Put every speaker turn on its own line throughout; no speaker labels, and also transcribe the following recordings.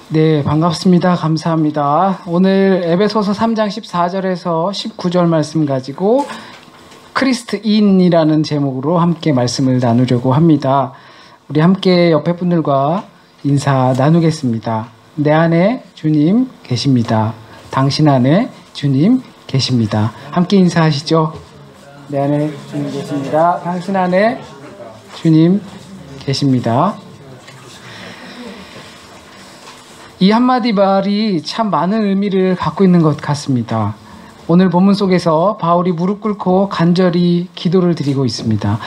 네, 반갑습니다. 감사합니다. 오늘 에베소서 3장 14절에서 19절 말씀 가지고 크리스트인이라는 제목으로 함께 말씀을 나누려고 합니다. 우리 함께 옆에 분들과 인사 나누겠습니다. 내 안에 주님 계십니다. 당신 안에 주님 계십니다. 함께 인사하시죠. 내 안에 주님 계십니다. 당신 안에 주님 계십니다. 이 한마디 말이 참 많은 의미를 갖고 있는 것 같습니다. 오늘 본문 속에서 바울이 무릎 꿇고 간절히 기도를 드리고 있습니다.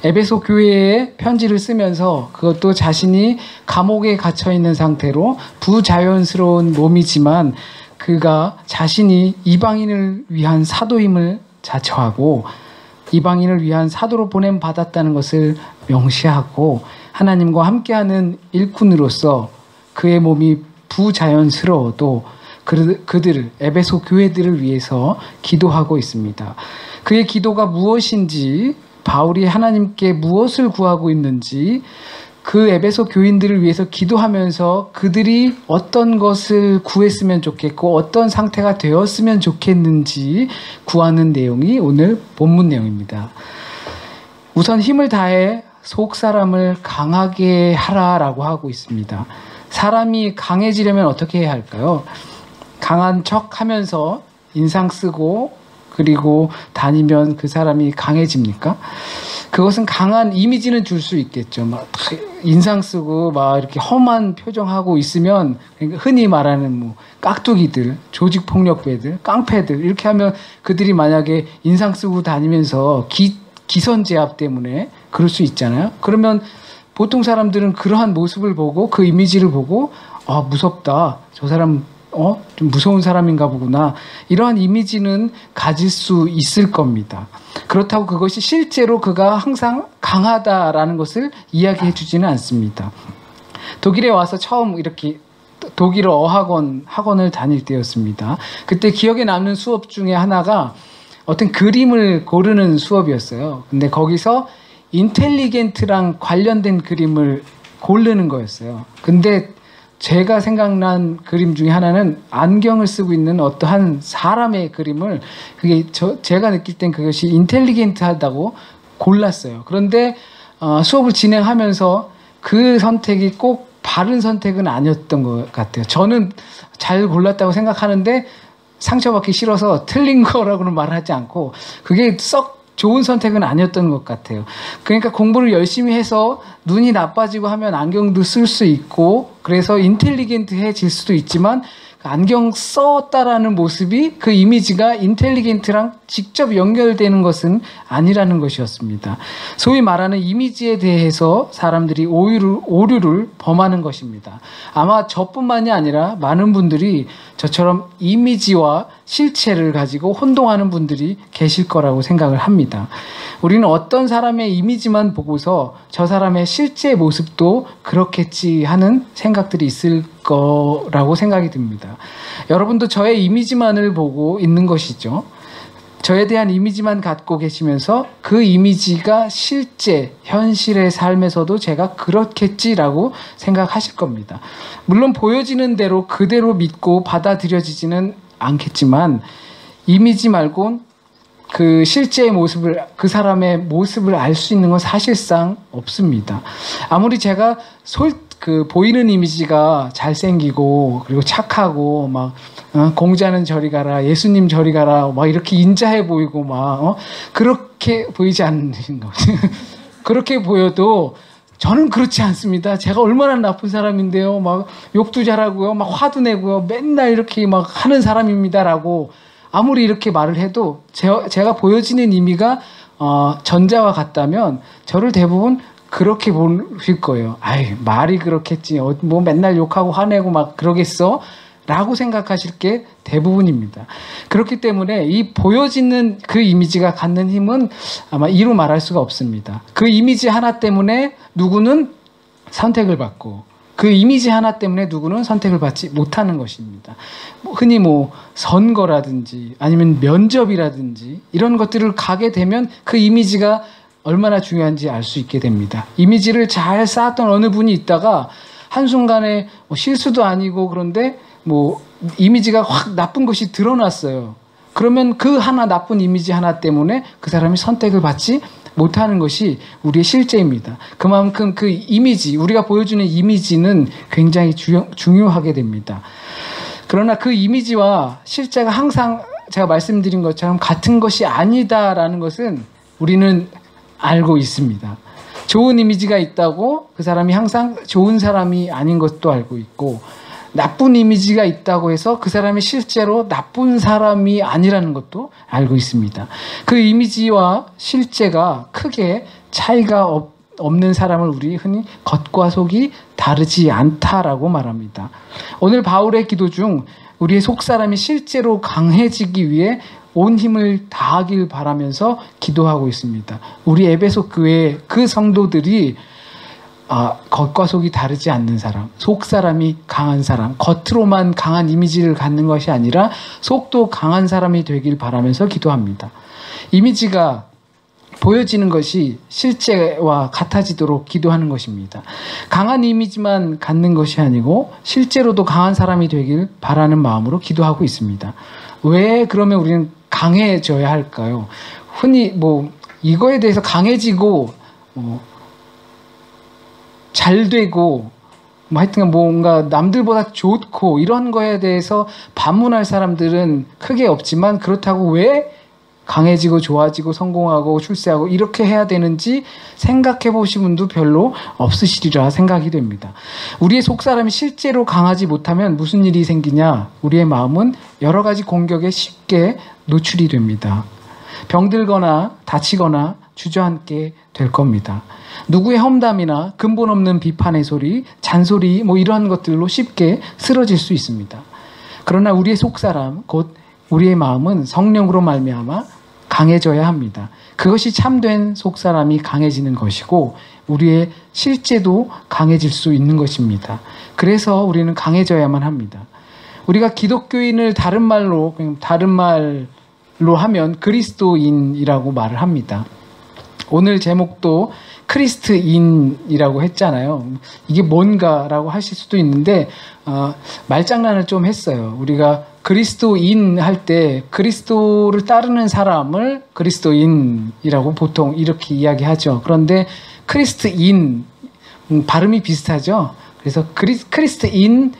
에베소 교회에 편지를 쓰면서 그것도 자신이 감옥에 갇혀 있는 상태로 부자연스러운 몸이지만 그가 자신이 이방인을 위한 사도임을 자처하고 이방인을 위한 사도로 보냄 받았다는 것을 명시하고 하나님과 함께하는 일꾼으로서 그의 몸이 부자연스러워도 그들을 에베소 교회들을 위해서 기도하고 있습니다. 그의 기도가 무엇인지, 바울이 하나님께 무엇을 구하고 있는지, 그 에베소 교인들을 위해서 기도하면서 그들이 어떤 것을 구했으면 좋겠고 어떤 상태가 되었으면 좋겠는지 구하는 내용이 오늘 본문 내용입니다. 우선 힘을 다해 속 사람을 강하게 하라라고 하고 있습니다. 사람이 강해지려면 어떻게 해야 할까요? 강한 척 하면서 인상 쓰고 그리고 다니면 그 사람이 강해집니까? 그것은 강한 이미지는 줄 수 있겠죠. 막 인상 쓰고 막 이렇게 험한 표정하고 있으면 흔히 말하는 뭐 깍두기들, 조직폭력배들, 깡패들 이렇게 하면 그들이 만약에 인상 쓰고 다니면서 기선제압 때문에 그럴 수 있잖아요. 그러면 보통 사람들은 그러한 모습을 보고 그 이미지를 보고 아 무섭다. 저 사람 좀 무서운 사람인가 보구나. 이러한 이미지는 가질 수 있을 겁니다. 그렇다고 그것이 실제로 그가 항상 강하다라는 것을 이야기해 주지는 않습니다. 독일에 와서 처음 이렇게 독일어 학원을 다닐 때였습니다. 그때 기억에 남는 수업 중에 하나가 어떤 그림을 고르는 수업이었어요. 근데 거기서 인텔리겐트랑 관련된 그림을 고르는 거였어요. 근데 제가 생각난 그림 중에 하나는 안경을 쓰고 있는 어떠한 사람의 그림을 그게 제가 느낄 땐 그것이 인텔리겐트하다고 골랐어요. 그런데 수업을 진행하면서 그 선택이 꼭 바른 선택은 아니었던 것 같아요. 저는 잘 골랐다고 생각하는데 상처받기 싫어서 틀린 거라고는 말하지 않고 그게 썩 좋은 선택은 아니었던 것 같아요. 그러니까 공부를 열심히 해서 눈이 나빠지고 하면 안경도 쓸 수 있고 그래서 인텔리겐트해질 수도 있지만 안경 썼다라는 모습이 그 이미지가 인텔리겐트랑 직접 연결되는 것은 아니라는 것이었습니다. 소위 말하는 이미지에 대해서 사람들이 오류를 범하는 것입니다. 아마 저뿐만이 아니라 많은 분들이 저처럼 이미지와 실체를 가지고 혼동하는 분들이 계실 거라고 생각을 합니다. 우리는 어떤 사람의 이미지만 보고서 저 사람의 실제 모습도 그렇겠지 하는 생각들이 있을 거라고 생각이 듭니다. 여러분도 저의 이미지만을 보고 있는 것이죠. 저에 대한 이미지만 갖고 계시면서 그 이미지가 실제 현실의 삶에서도 제가 그렇겠지라고 생각하실 겁니다. 물론 보여지는 대로 그대로 믿고 받아들여지지는 않겠지만 이미지 말고 그 실제의 모습을 그 사람의 모습을 알 수 있는 건 사실상 없습니다. 아무리 제가 보이는 이미지가 잘생기고 그리고 착하고 막 공자는 저리 가라 예수님 저리 가라 막 이렇게 인자해 보이고 막 그렇게 보이지 않는 거죠. 그렇게 보여도 저는 그렇지 않습니다. 제가 얼마나 나쁜 사람인데요. 막 욕도 잘하고요. 막 화도 내고요. 맨날 이렇게 막 하는 사람입니다라고 아무리 이렇게 말을 해도 제가 보여지는 의미가 전자와 같다면 저를 대부분 그렇게 보실 거예요. 아이 말이 그렇겠지. 뭐 맨날 욕하고 화내고 막 그러겠어? 라고 생각하실 게 대부분입니다. 그렇기 때문에 이 보여지는 그 이미지가 갖는 힘은 아마 이루 말할 수가 없습니다. 그 이미지 하나 때문에 누구는 선택을 받고 그 이미지 하나 때문에 누구는 선택을 받지 못하는 것입니다. 흔히 뭐 선거라든지 아니면 면접이라든지 이런 것들을 가게 되면 그 이미지가 얼마나 중요한지 알 수 있게 됩니다. 이미지를 잘 쌓았던 어느 분이 있다가 한순간에 뭐 실수도 아니고 그런데 뭐 이미지가 확 나쁜 것이 드러났어요. 그러면 그 하나 나쁜 이미지 하나 때문에 그 사람이 선택을 받지 못하는 것이 우리의 실제입니다. 그만큼 그 이미지, 우리가 보여주는 이미지는 굉장히 중요하게 됩니다. 그러나 그 이미지와 실제가 항상 제가 말씀드린 것처럼 같은 것이 아니다라는 것은 우리는 알고 있습니다. 좋은 이미지가 있다고 그 사람이 항상 좋은 사람이 아닌 것도 알고 있고, 나쁜 이미지가 있다고 해서 그 사람이 실제로 나쁜 사람이 아니라는 것도 알고 있습니다. 그 이미지와 실제가 크게 차이가 없는 사람을 우리 흔히 겉과 속이 다르지 않다라고 말합니다. 오늘 바울의 기도 중 우리의 속사람이 실제로 강해지기 위해 온 힘을 다하길 바라면서 기도하고 있습니다. 우리 에베소 교회 그 성도들이 겉과 속이 다르지 않는 사람, 속사람이 강한 사람, 겉으로만 강한 이미지를 갖는 것이 아니라 속도 강한 사람이 되길 바라면서 기도합니다. 이미지가 보여지는 것이 실제와 같아지도록 기도하는 것입니다. 강한 이미지만 갖는 것이 아니고 실제로도 강한 사람이 되길 바라는 마음으로 기도하고 있습니다. 왜 그러면 우리는 강해져야 할까요? 흔히 이거에 대해서 강해지고 잘 되고 하여튼 뭔가 남들보다 좋고 이런 거에 대해서 반문할 사람들은 크게 없지만, 그렇다고 왜 강해지고 좋아지고 성공하고 출세하고 이렇게 해야 되는지 생각해 보신 분도 별로 없으시리라 생각이 됩니다. 우리의 속사람이 실제로 강하지 못하면 무슨 일이 생기냐? 우리의 마음은 여러 가지 공격에 쉽게 노출이 됩니다. 병들거나 다치거나 주저앉게 될 겁니다. 누구의 험담이나 근본 없는 비판의 소리, 잔소리 이런 것들로 쉽게 쓰러질 수 있습니다. 그러나 우리의 속사람, 곧 우리의 마음은 성령으로 말미암아 강해져야 합니다. 그것이 참된 속사람이 강해지는 것이고 우리의 실제도 강해질 수 있는 것입니다. 그래서 우리는 강해져야만 합니다. 우리가 기독교인을 다른 말로 하면 그리스도인이라고 말을 합니다. 오늘 제목도 크리스트인이라고 했잖아요. 이게 뭔가라고 하실 수도 있는데 말장난을 좀 했어요. 우리가 그리스도인 할 때 그리스도를 따르는 사람을 그리스도인이라고 보통 이렇게 이야기하죠. 그런데 크리스트인 발음이 비슷하죠. 그래서 크리스트인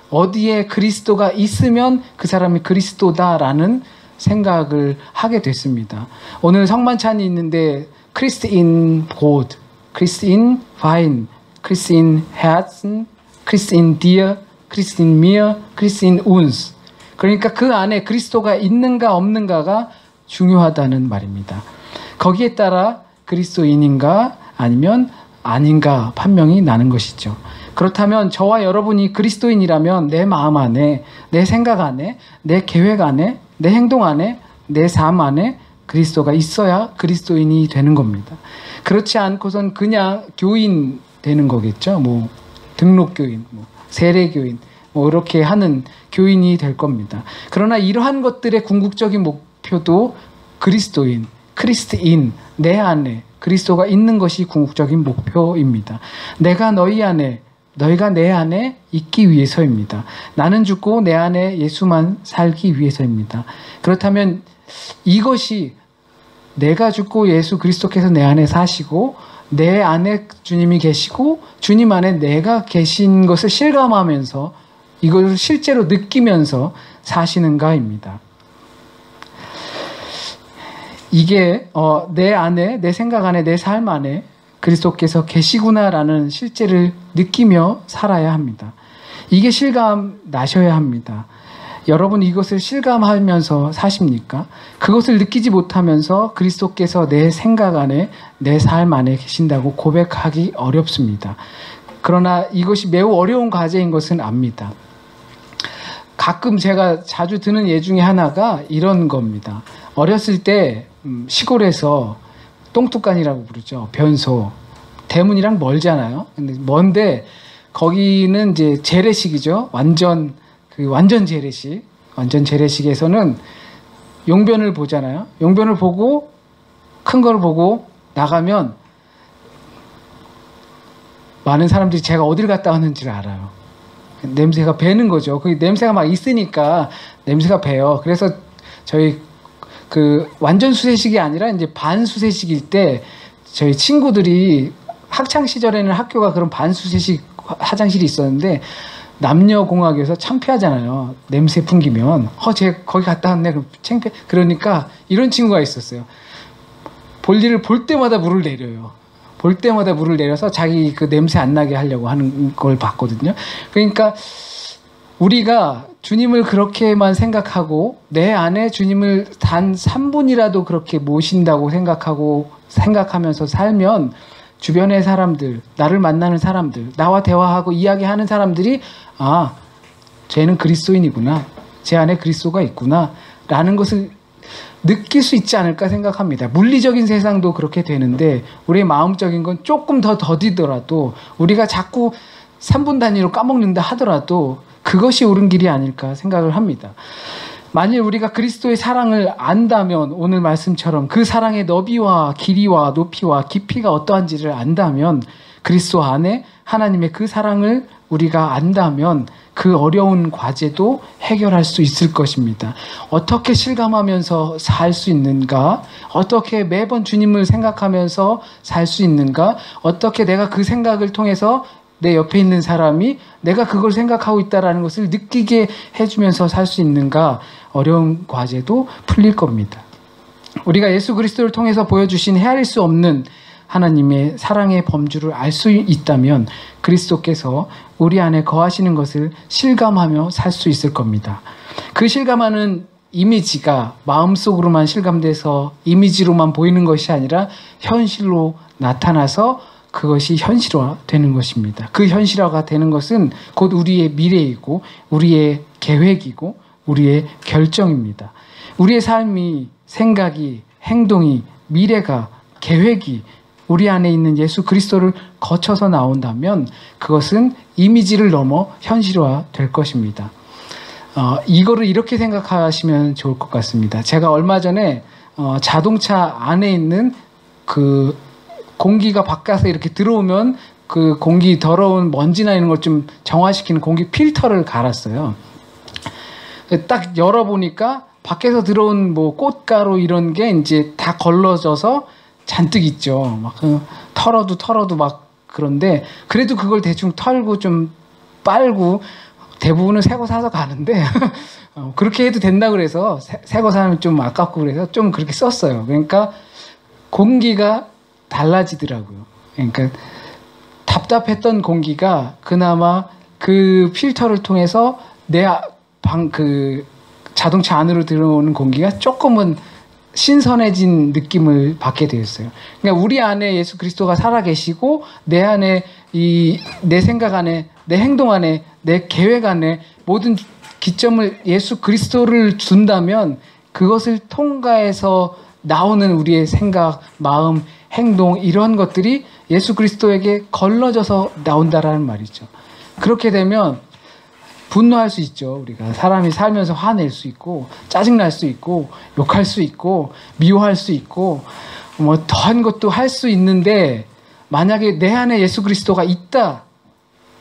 어디에 그리스도가 있으면 그 사람이 그리스도다라는 생각을 하게 됐습니다. 오늘 성만찬이 있는데 크리스트인 봇, 크리스트인 바인, 크리스트인 헤르슨, 크리스트인 디어, 크리스트인 미어, 크리스트인 운스. 그러니까 그 안에 그리스도가 있는가 없는가가 중요하다는 말입니다. 거기에 따라 그리스도인인가 아니면 아닌가 판명이 나는 것이죠. 그렇다면 저와 여러분이 그리스도인이라면 내 마음 안에, 내 생각 안에, 내 계획 안에, 내 행동 안에, 내 삶 안에 그리스도가 있어야 그리스도인이 되는 겁니다. 그렇지 않고선 그냥 교인 되는 거겠죠. 등록교인, 세례교인, 이렇게 하는 교인이 될 겁니다. 그러나 이러한 것들의 궁극적인 목표도 그리스도인, 크리스트인, 내 안에 그리스도가 있는 것이 궁극적인 목표입니다. 내가 너희 안에, 너희가 내 안에 있기 위해서입니다. 나는 죽고 내 안에 예수만 살기 위해서입니다. 그렇다면 이것이 내가 죽고 예수 그리스도께서 내 안에 사시고 내 안에 주님이 계시고 주님 안에 내가 계신 것을 실감하면서 이것을 실제로 느끼면서 사시는가입니다. 이게 내 안에, 내 생각 안에, 내 삶 안에 그리스도께서 계시구나라는 실제를 느끼며 살아야 합니다. 이게 실감 나셔야 합니다. 여러분 이것을 실감하면서 사십니까? 그것을 느끼지 못하면서 그리스도께서 내 생각 안에, 내 삶 안에 계신다고 고백하기 어렵습니다. 그러나 이것이 매우 어려운 과제인 것은 압니다. 가끔 제가 자주 드는 예 중에 하나가 이런 겁니다. 어렸을 때 시골에서 똥뚝간이라고 부르죠. 변소. 대문이랑 멀잖아요. 근데 먼데 거기는 이제 재래식이죠. 완전 재래식. 완전 재래식에서는 용변을 보잖아요. 용변을 보고 큰 걸 보고 나가면 많은 사람들이 제가 어딜 갔다 왔는지를 알아요. 냄새가 배는 거죠. 그 냄새가 막 있으니까 냄새가 배요. 그래서 저희 그 완전 수세식이 아니라 이제 반 수세식일 때 저희 친구들이 학창 시절에는 학교가 그런 반 수세식 화장실이 있었는데 남녀공학에서 창피하잖아요. 냄새 풍기면 쟤 거기 갔다 왔네. 그럼 창피해. 그러니까 이런 친구가 있었어요. 볼일을 볼 때마다 물을 내려요. 볼 때마다 물을 내려서 자기 그 냄새 안 나게 하려고 하는 걸 봤거든요. 그러니까 우리가 주님을 그렇게만 생각하고 내 안에 주님을 단 3분이라도 그렇게 모신다고 생각하면서 살면 주변의 사람들, 나를 만나는 사람들, 나와 대화하고 이야기하는 사람들이 쟤는 그리스도인이구나. 제 안에 그리스도가 있구나. 라는 것을 느낄 수 있지 않을까 생각합니다. 물리적인 세상도 그렇게 되는데 우리의 마음적인 건 조금 더 더디더라도 우리가 자꾸 3분 단위로 까먹는다 하더라도 그것이 옳은 길이 아닐까 생각을 합니다. 만일 우리가 그리스도의 사랑을 안다면 오늘 말씀처럼 그 사랑의 너비와 길이와 높이와 깊이가 어떠한지를 안다면 그리스도 안에 하나님의 그 사랑을 우리가 안다면 그 어려운 과제도 해결할 수 있을 것입니다. 어떻게 실감하면서 살 수 있는가? 어떻게 매번 주님을 생각하면서 살 수 있는가? 어떻게 내가 그 생각을 통해서 내 옆에 있는 사람이 내가 그걸 생각하고 있다는 것을 느끼게 해주면서 살 수 있는가? 어려운 과제도 풀릴 겁니다. 우리가 예수 그리스도를 통해서 보여주신 헤아릴 수 없는 하나님의 사랑의 범주를 알 수 있다면 그리스도께서 우리 안에 거하시는 것을 실감하며 살 수 있을 겁니다. 그 실감하는 이미지가 마음속으로만 실감돼서 이미지로만 보이는 것이 아니라 현실로 나타나서 그것이 현실화되는 것입니다. 그 현실화가 되는 것은 곧 우리의 미래이고 우리의 계획이고 우리의 결정입니다. 우리의 삶이, 생각이, 행동이, 미래가, 계획이 우리 안에 있는 예수 그리스도를 거쳐서 나온다면 그것은 이미지를 넘어 현실화될 것입니다. 이거를 이렇게 생각하시면 좋을 것 같습니다. 제가 얼마 전에 자동차 안에 있는 그 공기가 바깥에서 이렇게 들어오면 그 공기 더러운 먼지나 이런 걸 좀 정화시키는 공기 필터를 갈았어요. 딱 열어보니까 밖에서 들어온 뭐 꽃가루 이런 게 이제 다 걸러져서 잔뜩 있죠. 막 털어도 막 그런데 그래도 그걸 대충 털고 좀 빨고 대부분은 새 거 사서 가는데 그렇게 해도 된다 그래서 새 거 사면 좀 아깝고 그래서 좀 그렇게 썼어요. 그러니까 공기가 달라지더라고요. 그러니까 답답했던 공기가 그나마 그 필터를 통해서 내 그 자동차 안으로 들어오는 공기가 조금은 신선해진 느낌을 받게 되었어요. 그러니까 우리 안에 예수 그리스도가 살아계시고 내 안에 내 생각 안에 내 행동 안에 내 계획 안에 모든 기점을 예수 그리스도를 둔다면 그것을 통과해서 나오는 우리의 생각, 마음, 행동 이런 것들이 예수 그리스도에게 걸러져서 나온다라는 말이죠. 그렇게 되면 분노할 수 있죠. 우리가 사람이 살면서 화낼 수 있고 짜증날 수 있고 욕할 수 있고 미워할 수 있고 뭐 더한 것도 할 수 있는데 만약에 내 안에 예수 그리스도가 있다,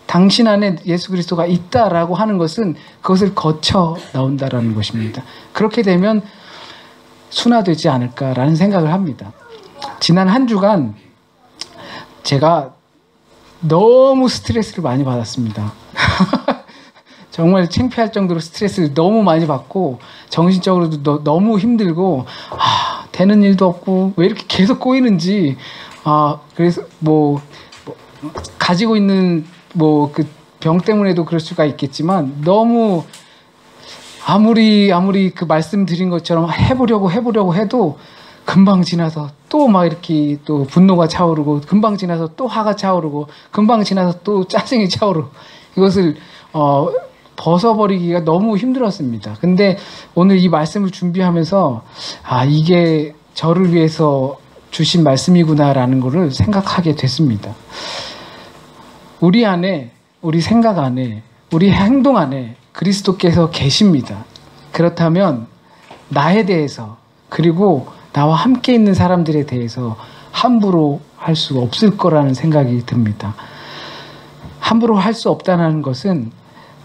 당신 안에 예수 그리스도가 있다라고 하는 것은 그것을 거쳐 나온다라는 것입니다. 그렇게 되면 순화되지 않을까라는 생각을 합니다. 지난 한 주간 제가 너무 스트레스를 많이 받았습니다. 정말 창피할 정도로 스트레스를 너무 많이 받고 정신적으로도 너무 힘들고 되는 일도 없고 왜 이렇게 계속 꼬이는지 그래서 뭐 가지고 있는 뭐 그 병 때문에도 그럴 수가 있겠지만 너무 아무리 그 말씀드린 것처럼 해보려고 해도 금방 지나서 또 막 이렇게 또 분노가 차오르고 금방 지나서 또 화가 차오르고 금방 지나서 또 짜증이 차오르고 이것을 벗어버리기가 너무 힘들었습니다. 근데 오늘 이 말씀을 준비하면서 이게 저를 위해서 주신 말씀이구나라는 것을 생각하게 됐습니다. 우리 안에, 우리 생각 안에, 우리 행동 안에 그리스도께서 계십니다. 그렇다면 나에 대해서 그리고 나와 함께 있는 사람들에 대해서 함부로 할 수 없을 거라는 생각이 듭니다. 함부로 할 수 없다는 것은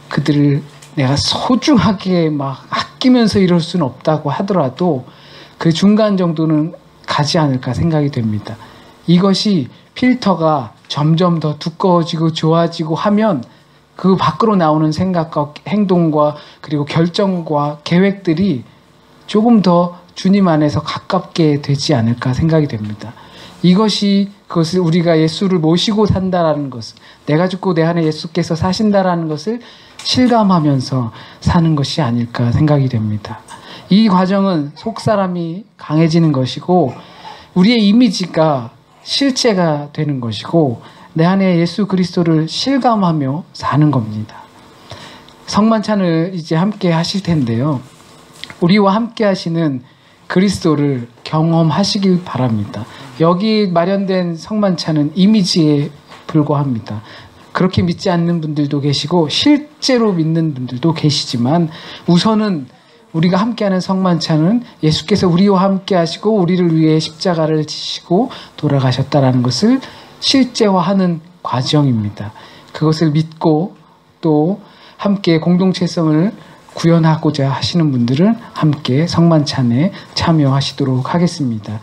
그들을 내가 소중하게 막 아끼면서 이럴 수는 없다고 하더라도 그 중간 정도는 가지 않을까 생각이 됩니다. 이것이 필터가 점점 더 두꺼워지고 좋아지고 하면 그 밖으로 나오는 생각과 행동과 그리고 결정과 계획들이 조금 더 주님 안에서 가깝게 되지 않을까 생각이 됩니다. 이것이 그것을 우리가 예수를 모시고 산다라는 것을, 내가 죽고 내 안에 예수께서 사신다라는 것을 실감하면서 사는 것이 아닐까 생각이 됩니다. 이 과정은 속사람이 강해지는 것이고 우리의 이미지가 실제가 되는 것이고 내 안에 예수 그리스도를 실감하며 사는 겁니다. 성만찬을 이제 함께 하실 텐데요. 우리와 함께 하시는 그리스도를 경험하시길 바랍니다. 여기 마련된 성만찬은 이미지에 불과합니다. 그렇게 믿지 않는 분들도 계시고 실제로 믿는 분들도 계시지만 우선은 우리가 함께하는 성만찬은 예수께서 우리와 함께 하시고 우리를 위해 십자가를 지시고 돌아가셨다라는 것을 실제화하는 과정입니다. 그것을 믿고 또 함께 공동체성을 구현하고자 하시는 분들은 함께 성만찬에 참여하시도록 하겠습니다.